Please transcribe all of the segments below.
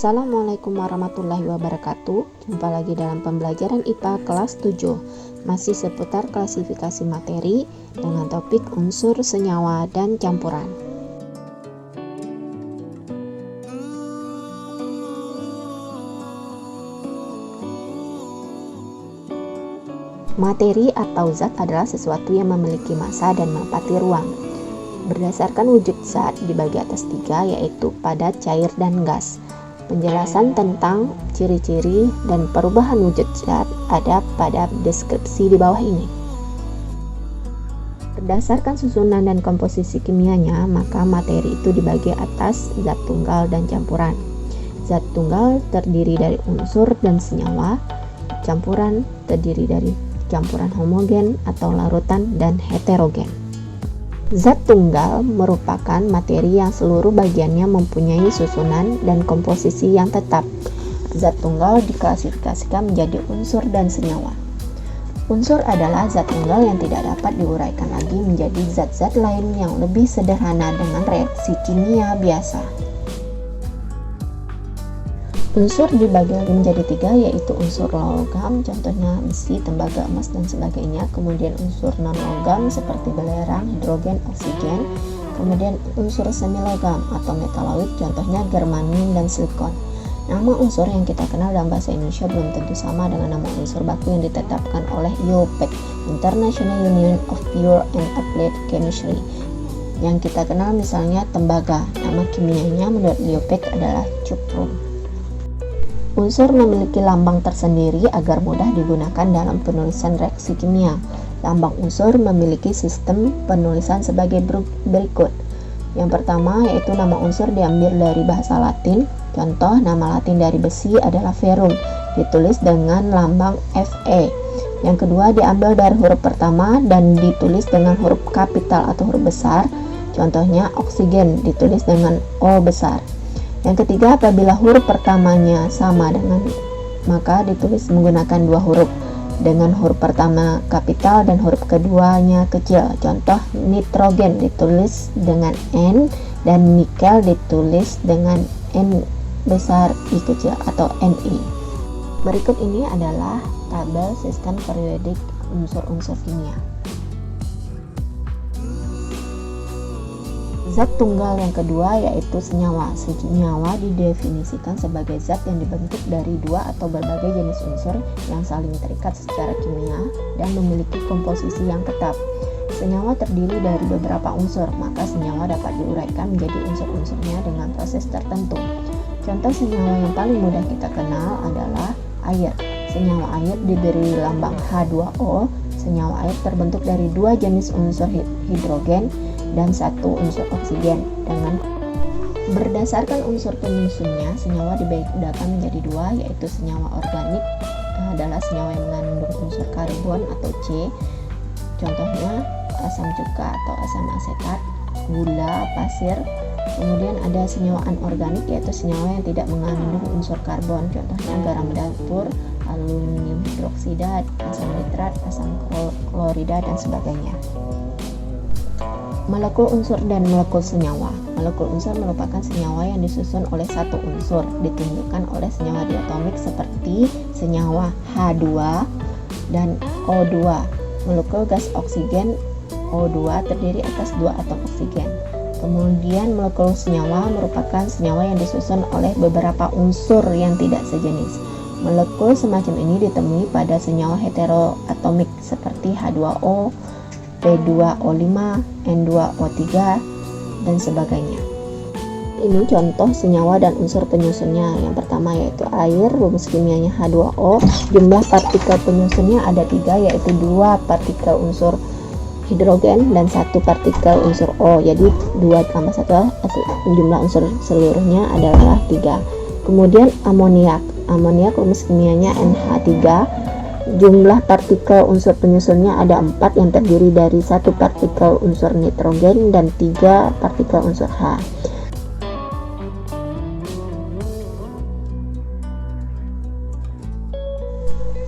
Assalamualaikum warahmatullahi wabarakatuh. Jumpa lagi dalam pembelajaran IPA kelas 7. Masih seputar klasifikasi materi dengan topik unsur, senyawa, dan campuran. Materi atau zat adalah sesuatu yang memiliki massa dan menempati ruang. Berdasarkan wujud zat dibagi atas 3, yaitu padat, cair, dan gas. Penjelasan tentang ciri-ciri dan perubahan wujud zat ada pada deskripsi di bawah ini. Berdasarkan susunan dan komposisi kimianya, maka materi itu dibagi atas zat tunggal dan campuran. Zat tunggal terdiri dari unsur dan senyawa, campuran terdiri dari campuran homogen atau larutan dan heterogen. Zat tunggal merupakan materi yang seluruh bagiannya mempunyai susunan dan komposisi yang tetap. Zat tunggal diklasifikasikan menjadi unsur dan senyawa. Unsur adalah zat tunggal yang tidak dapat diuraikan lagi menjadi zat-zat lain yang lebih sederhana dengan reaksi kimia biasa. Unsur dibagi lagi menjadi 3, yaitu unsur logam, contohnya besi, tembaga, emas, dan sebagainya. Kemudian unsur non-logam seperti belerang, hidrogen, oksigen. Kemudian unsur semi-logam atau metaloid, contohnya germanium dan silikon. Nama unsur yang kita kenal dalam bahasa Indonesia belum tentu sama dengan nama unsur baku yang ditetapkan oleh IUPAC, International Union of Pure and Applied Chemistry. Yang kita kenal misalnya tembaga, nama kimianya menurut IUPAC adalah cuprum. Unsur memiliki lambang tersendiri agar mudah digunakan dalam penulisan reaksi kimia. Lambang unsur memiliki sistem penulisan sebagai berikut. Yang pertama yaitu nama unsur diambil dari bahasa Latin. Contoh, nama Latin dari besi adalah ferrum, ditulis dengan lambang Fe. Yang kedua diambil dari huruf pertama dan ditulis dengan huruf kapital atau huruf besar. Contohnya oksigen, ditulis dengan O besar. Yang ketiga, apabila huruf pertamanya sama dengan, maka ditulis menggunakan 2 huruf, dengan huruf pertama kapital dan huruf keduanya kecil. Contoh, nitrogen ditulis dengan N dan nikel ditulis dengan N besar I kecil atau Ni. Berikut ini adalah tabel sistem periodik unsur-unsur kimia. Zat tunggal yang kedua yaitu senyawa. Senyawa didefinisikan sebagai zat yang dibentuk dari 2 atau berbagai jenis unsur yang saling terikat secara kimia dan memiliki komposisi yang tetap. Senyawa terdiri dari beberapa unsur, maka senyawa dapat diuraikan menjadi unsur-unsurnya dengan proses tertentu. Contoh senyawa yang paling mudah kita kenal adalah air. Senyawa air diberi lambang H2O. Senyawa air terbentuk dari 2 jenis unsur hidrogen dan 1 unsur oksigen. Dengan berdasarkan unsur penyusunnya, senyawa dibedakan menjadi 2, yaitu senyawa organik adalah senyawa yang mengandung unsur karbon atau C. Contohnya asam cuka atau asam asetat, gula, pasir. Kemudian ada senyawa anorganik yaitu senyawa yang tidak mengandung unsur karbon. Contohnya garam dapur, aluminium hidroksida, asam nitrat, asam klorida, dan sebagainya. Molekul unsur dan molekul senyawa. Molekul unsur merupakan senyawa yang disusun oleh 1 unsur, ditunjukkan oleh senyawa diatomik seperti senyawa H2 dan O2. Molekul gas oksigen O2 terdiri atas 2 atom oksigen. Kemudian molekul senyawa merupakan senyawa yang disusun oleh beberapa unsur yang tidak sejenis. Molekul semacam ini ditemui pada senyawa heteroatomik seperti H2O, P2O5, N2O3, dan sebagainya. Ini contoh senyawa dan unsur penyusunnya. Yang pertama yaitu air, rumus kimianya H2O. Jumlah partikel penyusunnya ada 3, yaitu 2 partikel unsur hidrogen dan 1 partikel unsur O. Jadi 2 tambah 1, jumlah unsur seluruhnya adalah 3. Kemudian amoniak. Amoniak rumus kimianya NH3. Jumlah partikel unsur penyusunnya ada 4 yang terdiri dari 1 partikel unsur nitrogen dan 3 partikel unsur H.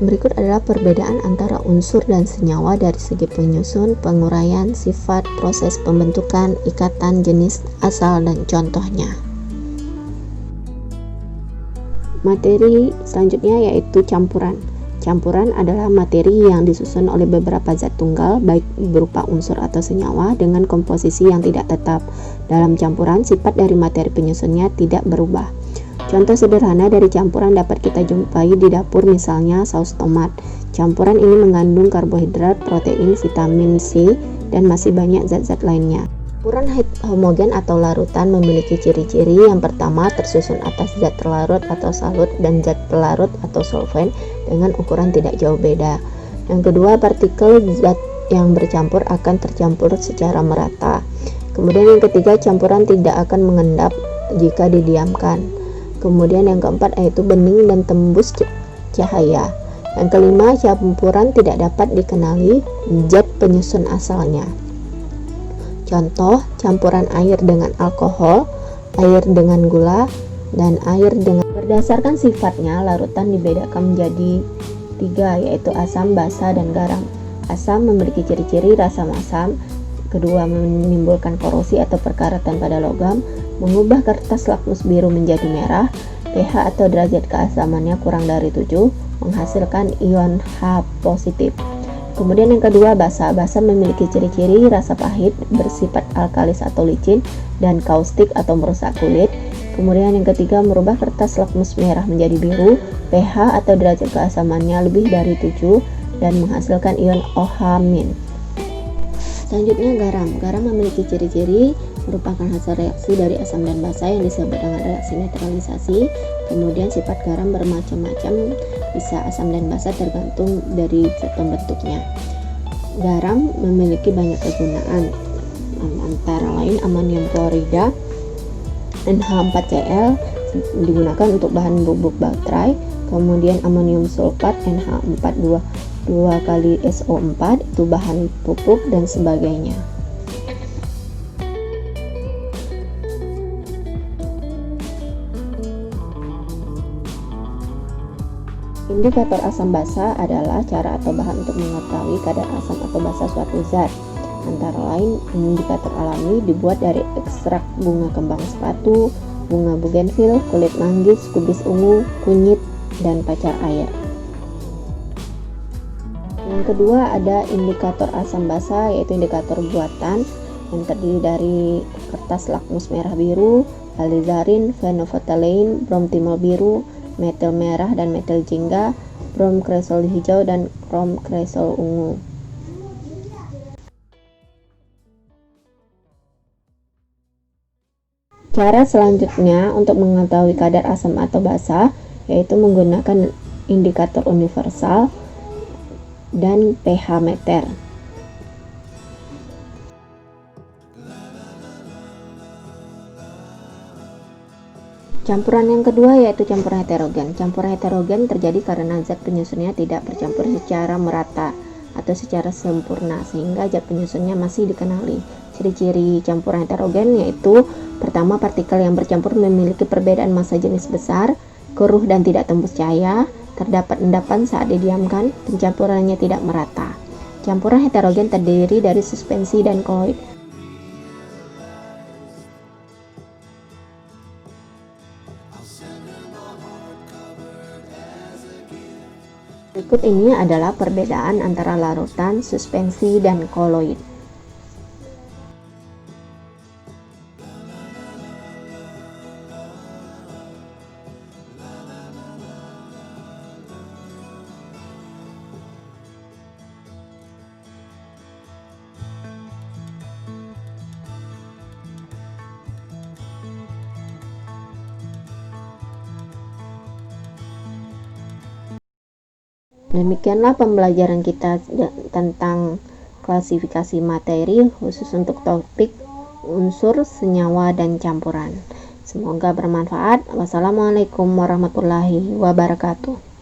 Berikut adalah perbedaan antara unsur dan senyawa dari segi penyusun, penguraian, sifat, proses pembentukan, ikatan, jenis, asal, dan contohnya. Materi selanjutnya yaitu campuran. Campuran adalah materi yang disusun oleh beberapa zat tunggal, baik berupa unsur atau senyawa, dengan komposisi yang tidak tetap. Dalam campuran, sifat dari materi penyusunnya tidak berubah. Contoh sederhana dari campuran dapat kita jumpai di dapur, misalnya saus tomat. Campuran ini mengandung karbohidrat, protein, vitamin C, dan masih banyak zat-zat lainnya. Campuran homogen atau larutan memiliki ciri-ciri. Yang pertama, tersusun atas zat terlarut atau salut dan zat pelarut atau solvent dengan ukuran tidak jauh beda. Yang kedua, partikel zat yang bercampur akan tercampur secara merata. Kemudian yang ketiga, campuran tidak akan mengendap jika didiamkan. Kemudian yang keempat yaitu bening dan tembus cahaya. Yang kelima, campuran tidak dapat dikenali zat penyusun asalnya. Contoh, campuran air dengan alkohol, air dengan gula, dan air dengan... Berdasarkan sifatnya, larutan dibedakan menjadi 3, yaitu asam, basa, dan garam. Asam memiliki ciri-ciri rasa masam. Kedua, menimbulkan korosi atau perkaratan pada logam, mengubah kertas lakmus biru menjadi merah. pH atau derajat keasamannya kurang dari 7, menghasilkan ion H positif. Kemudian yang kedua, basa. Basa memiliki ciri-ciri rasa pahit, bersifat alkalis atau licin, dan kaustik atau merusak kulit. Kemudian yang ketiga, merubah kertas lakmus merah menjadi biru. pH atau derajat keasamannya lebih dari 7 dan menghasilkan ion OH-. Selanjutnya garam. Garam memiliki ciri-ciri merupakan hasil reaksi dari asam dan basa yang disebut dengan reaksi netralisasi. Kemudian sifat garam bermacam-macam, bisa asam dan basa tergantung dari zat pembentuknya. Garam memiliki banyak kegunaan, antara lain amonium klorida NH4Cl digunakan untuk bahan bubuk baterai. Kemudian amonium sulfat NH4 2 kali SO4 itu bahan pupuk dan sebagainya. Indikator asam basa adalah cara atau bahan untuk mengetahui kadar asam atau basa suatu zat. Antara lain, indikator alami dibuat dari ekstrak bunga kembang sepatu, bunga bugenvil, kulit manggis, kubis ungu, kunyit, dan pacar air. Yang kedua ada indikator asam basa, yaitu indikator buatan yang terdiri dari kertas lakmus merah biru, alizarin, phenolphthalein, bromtimol biru, metil merah dan metil jingga, brom kresol hijau, dan krom kresol ungu. Cara selanjutnya untuk mengetahui kadar asam atau basa yaitu menggunakan indikator universal dan pH meter. Campuran yang kedua yaitu campuran heterogen. Campuran heterogen terjadi karena zat penyusunnya tidak bercampur secara merata atau secara sempurna sehingga zat penyusunnya masih dikenali. Ciri-ciri campuran heterogen yaitu pertama, partikel yang bercampur memiliki perbedaan massa jenis besar, keruh dan tidak tembus cahaya, terdapat endapan saat didiamkan, pencampurannya tidak merata. Campuran heterogen terdiri dari suspensi dan koloid. Berikut ini adalah perbedaan antara larutan, suspensi, dan koloid. Demikianlah pembelajaran kita tentang klasifikasi materi khusus untuk topik unsur, senyawa, dan campuran. Semoga bermanfaat. Wassalamualaikum warahmatullahi wabarakatuh.